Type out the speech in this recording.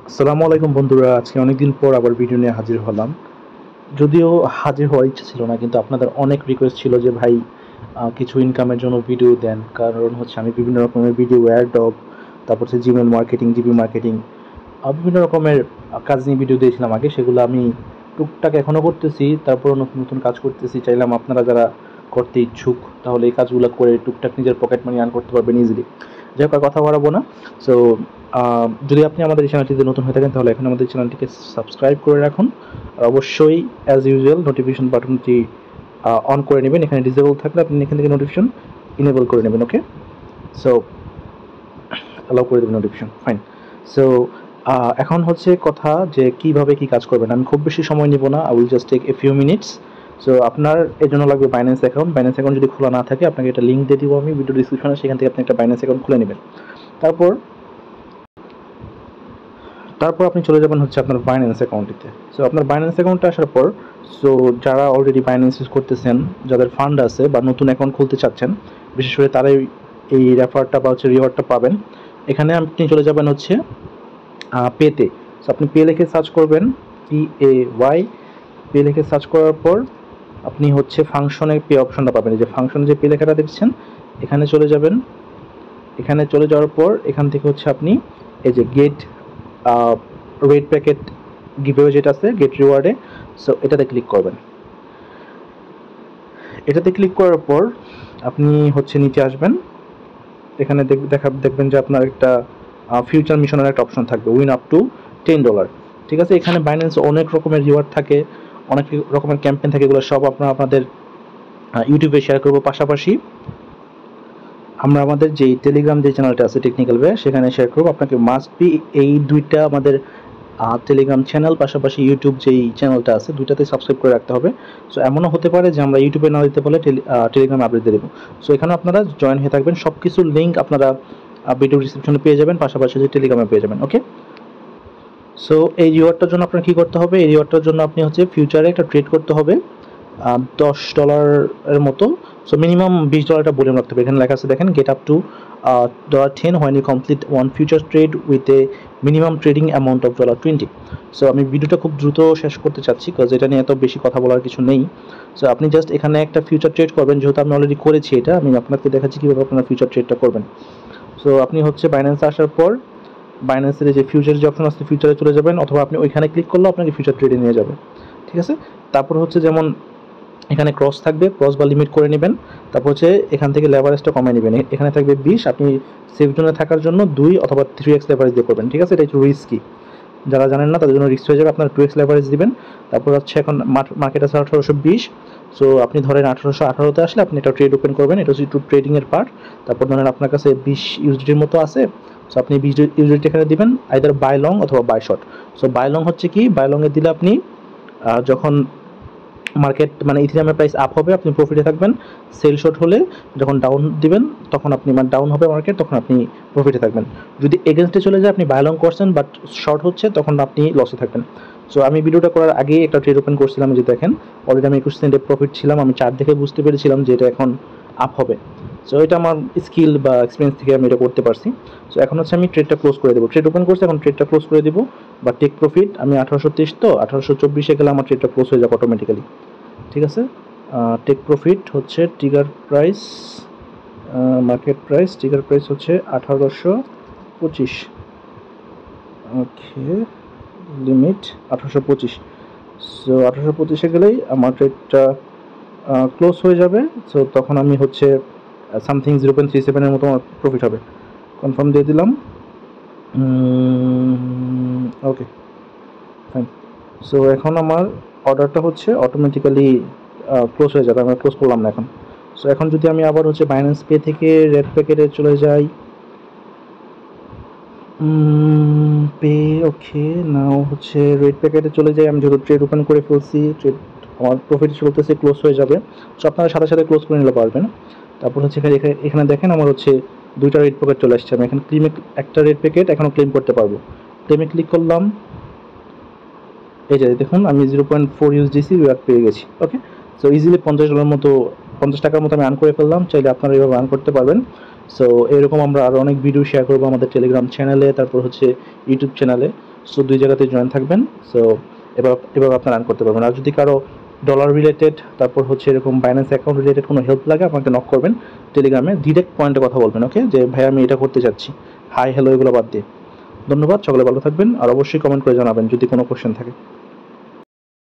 আসসালামু আলাইকুম বন্ধুরা, আজকে অনেকদিন পর আবার ভিডিও নিয়ে হাজির হলাম। যদিও হাজির হওয়ার ইচ্ছা ছিল না, কিন্তু আপনাদের অনেক রিকোয়েস্ট ছিল যে ভাই কিছু ইনকামের জন্য ভিডিও দেন। কারণ হচ্ছে আমি বিভিন্ন রকমের ভিডিও, এয়ারড্রপ, তারপর হচ্ছে জিমেল মার্কেটিং, জিপি মার্কেটিং, বিভিন্ন রকমের কাজ নিয়ে ভিডিও দিয়েছিলাম আগে। সেগুলো আমি টুকটাক এখনও করতেছি, তারপরও নতুন নতুন কাজ করতেছি। চাইলাম আপনারা যারা করতে ইচ্ছুক তাহলে এই কাজগুলো করে টুকটাক নিজের পকেট মানি আর্ন করতে পারবেন ইজিলি। যাই হোক, আর কথা বাড়াবো না। সো যদি আপনি আমাদের এই চ্যানেলটিতে নতুন হয়ে থাকেন তাহলে এখন আমাদের চ্যানেলটিকে সাবস্ক্রাইব করে রাখুন। আর অবশ্যই অ্যাজ ইউজুয়াল নোটিফিকেশন বাটনটি অন করে নেবেন। এখানে ডিসেবল থাকলে আপনি এখান থেকে নোটিফিকেশন ইনেবল করে নেবেন। ওকে, সো অ্যালাউ করে দেবেন নোটিফিকেশন, ফাইন। সো এখন হচ্ছে কথা যে কীভাবে কী কাজ করবেন। আমি খুব বেশি সময় নিব না, I will just take a few minutes. So আপনার এর জন্য লাগবে বাইন্যান্স অ্যাকাউন্ট। বাইন্যান্স অ্যাকাউন্ট যদি খোলা না থাকে, আপনাকে একটা লিঙ্ক দিয়ে দিব আমি ভিডিও ডিসক্রিপশনে, সেখান থেকে আপনি একটা বাইন্যান্স অ্যাকাউন্ট খুলে নেবেন। তারপর আপনি চলে যাবেন হচ্ছে আপনার বাইন্যান্স অ্যাকাউন্টটিতে। সো আপনার বাইন্যান্স অ্যাকাউন্টে আসার পর, সো যারা অলরেডি বাইন্যান্স ইউজ করতেছেন, যাদের ফান্ড আছে বা নতুন অ্যাকাউন্ট খুলতে চাচ্ছেন, বিশেষ করে তারাই এই রেফারটা বা হচ্ছে রিওয়ার্ডটা পাবেন। এখানে আপনি চলে যাবেন হচ্ছে পেতে। সো আপনি পে লিখে সার্চ করবেন, PAY, পে লিখে সার্চ করার পর আপনি হচ্ছে ফাংশনে পে অপশনটা পাবেন। এই যে ফাংশনে যে পে লেখাটা দেখছেন, এখানে চলে যাবেন। এখানে চলে যাওয়ার পর এখান থেকে হচ্ছে আপনি এই যে গেট রেড প্যাকেট গিভঅ্যাওয়ে যেটা আছে, গেট রিওয়ার্ডে, সো এটাতে ক্লিক করবেন। এটাতে ক্লিক করার পর আপনি হচ্ছে নিচে আসবেন। এখানে দেখবেন যে আপনার একটা ফিউচার মিশনের একটা অপশন থাকবে, উইন আপ টু $10। ঠিক আছে, এখানে বাইন্যান্সে অনেক রকমের রিওয়ার্ড থাকে, অনেক রকমের ক্যাম্পেইন থাকে। এগুলো সব আপনাদের ইউটিউবে শেয়ার করবো। পাশাপাশি আমরা আমাদের যে টেলিগ্রাম যে চ্যানেলটা আছে টেকনিক্যাল ওয়ে, সেখানে শেয়ার করবো। আপনাকে মাস্ট বি এই দুইটা আমাদের টেলিগ্রাম চ্যানেল, পাশাপাশি ইউটিউব যেই চ্যানেলটা আছে, দুইটাতে সাবস্ক্রাইব করে রাখতে হবে। সো এমনও হতে পারে যে আমরা ইউটিউবে না দিতে পারলে টেলিগ্রামে আপডেট দিয়ে দেবো। সো এখানে আপনারা জয়েন হয়ে থাকবেন। সব কিছুর লিঙ্ক আপনারা ভিডিও ডিসক্রিপশনে পেয়ে যাবেন, পাশাপাশি যে টেলিগ্রামে পেয়ে যাবেন। ওকে, সো এই রিওয়ার্ডটার জন্য আপনার কী করতে হবে? এই রিওয়ার্ডটার জন্য আপনি হচ্ছে ফিউচারে একটা ট্রেড করতে হবে $10 মতো। সো মিনিমাম $20টা বলে রাখতে হবে। এখানে লেখা আছে দেখেন, get up to $10 when you complete one future trade with a minimum trading amount of $20। So আমি ভিডিওটা খুব দ্রুত শেষ করতে চাচ্ছি, কারণ এটা নিয়ে এত বেশি কথা বলার কিছু নেই। সো আপনি জাস্ট এখানে একটা ফিউচার ট্রেড করবেন। যেহেতু আমি অলরেডি করেছি এটা, আমি আপনাকে দেখাচ্ছি কীভাবে আপনারা ফিউচার ট্রেডটা করবেন। সো আপনি হচ্ছে বাইন্যান্সে আসার পর বাইন্যান্সের যে ফিউচার যে অপশন আছে, ফিউচারে চলে যাবেন, অথবা আপনি ওইখানে ক্লিক করলেও আপনাকে ফিউচার ট্রেডে নিয়ে যাবে। ঠিক আছে, তারপর হচ্ছে যেমন এখানে ক্রস থাকবে, ক্রস বা লিমিট করে নেবেন। তারপর হচ্ছে এখান থেকে লেভারেজটা কমাই নেবেন। এখানে থাকবে 20, আপনি সেফ জোনে থাকার জন্য 2 অথবা 3x লেভারেজ দিয়ে করবেন। ঠিক আছে, এটা একটু রিস্কি, যারা জানেন না তাদের জন্য রিস্ক হয়ে যাবে। আপনার 2x লেভারেজ দিবেন। তারপর হচ্ছে এখন মার্কেট আছে 1820। সো আপনি ধরেন 1818তে আসলে আপনি একটা ট্রেড ওপেন করবেন। এটা হচ্ছে একটু ট্রেডিংয়ের পার্ট। তারপর ধরেন আপনার কাছে 20 ইউএসডির মতো আছে। সো আপনি 20 ইউএসডি এখানে দিবেন, আইদার বাই লং অথবা buy short. So buy long হচ্ছে কি, বাই লংয়ে দিলে আপনি যখন মার্কেট মানে ইথিরিয়ামের প্রাইস আপ হবে আপনি প্রফিটে থাকবেন। সেল শর্ট হলে যখন ডাউন দিবেন তখন আপনি মানে ডাউন হবে মার্কেট, তখন আপনি প্রফিটে থাকবেন। যদি এগেনস্টে চলে যায়, আপনি বাই লং করছেন বাট শর্ট হচ্ছে, তখন আপনি লসে থাকবেন। সো আমি ভিডিওটা করার আগেই একটা ট্রেড ওপেন করছিলাম, যে দেখেন অলরেডি আমি 21 সেন্টে প্রফিট ছিলাম। আমি চার্ট দেখে বুঝতে পেরেছিলাম যে এটা এখন আপ হবে। সো এটা আমার স্কিল বা এক্সপিরিয়েন্স থেকে আমি এটা করতে পারছি। সো এখন হচ্ছে আমি ট্রেডটা ক্লোজ করে দেবো। ট্রেড ওপেন করছি, এখন ট্রেডটা ক্লোজ করে দেবো বা টেক প্রফিট। আমি 1823 তো 1824-এ গেলে আমার ট্রেডটা ক্লোজ হয়ে যাবে অটোমেটিক্যালি। ঠিক আছে, টেক প্রফিট হচ্ছে trigger price, market price, trigger price হচ্ছে 1825। ওকে, লিমিট 1825। সো 1825-এ গেলেই আমার ট্রেডটা ক্লোজ হয়ে যাবে। সো তখন আমি হচ্ছে সামথিং 0.37-এর মতো আমার প্রফিট হবে। কনফার্ম দিয়ে দিলাম। ওকে, ফাইন। সো এখন আমার অর্ডারটা হচ্ছে অটোমেটিক্যালি ক্লোজ হয়ে যাবে। আমরা ক্লোজ করলাম না এখন। সো এখন যদি আমি আবার হচ্ছে বাইন্যান্স পে থেকে রেড প্যাকেটে চলে যাই, পে, ওকে, নাও হচ্ছে রেড প্যাকেটে চলে যাই। আমি যেহেতু ট্রেড ওপেন করে ফেলছি, ট্রেড আমার প্রফিট চলতেছে, ক্লোজ হয়ে যাবে। সো আপনারা সাথে সাথে ক্লোজ করে নিতে পারবেন। তারপর হচ্ছে এখানে দেখেন আমার হচ্ছে 2টা রেড প্যাকেট চলে আসছে। আমি এখানে ক্লেমে একটা রেড প্যাকেট এখনও ক্লেম করতে পারবো। ক্লেমে ক্লিক করলাম, এই যে দেখুন আমি 0.4 USDC রিওয়ার্ড পেয়ে গেছি। ওকে, সো ইজিলি $50 মতো, 50 টাকার মতো আমি আর্ন করে ফেললাম। চাইলে আপনারা এভাবে আর্ন করতে পারবেন। সো এরকম আমরা আরও অনেক ভিডিও শেয়ার করবো আমাদের টেলিগ্রাম চ্যানেলে, তারপর হচ্ছে ইউটিউব চ্যানেলে। সো 2 জায়গাতে জয়েন থাকবেন। সো এবার আপনারা আর্ন করতে পারবেন। আর যদি কারো ডলার রিলেটেড তারপর হচ্ছে এরকম বাইন্যান্স অ্যাকাউন্ট রিলেটেড কোনো হেল্প লাগে আমাকে নক করবেন টেলিগ্রামে, ডিরেক্ট পয়েন্টে কথা বলবেন, ওকে, যে ভাই আমি এটা করতে চাচ্ছি, হাই হ্যালো এগুলো বাদ দিয়ে। ধন্যবাদ, সকলে ভালো থাকবেন, আর অবশ্যই কমেন্ট করে জানাবেন যদি কোনো কোশ্চেন থাকে।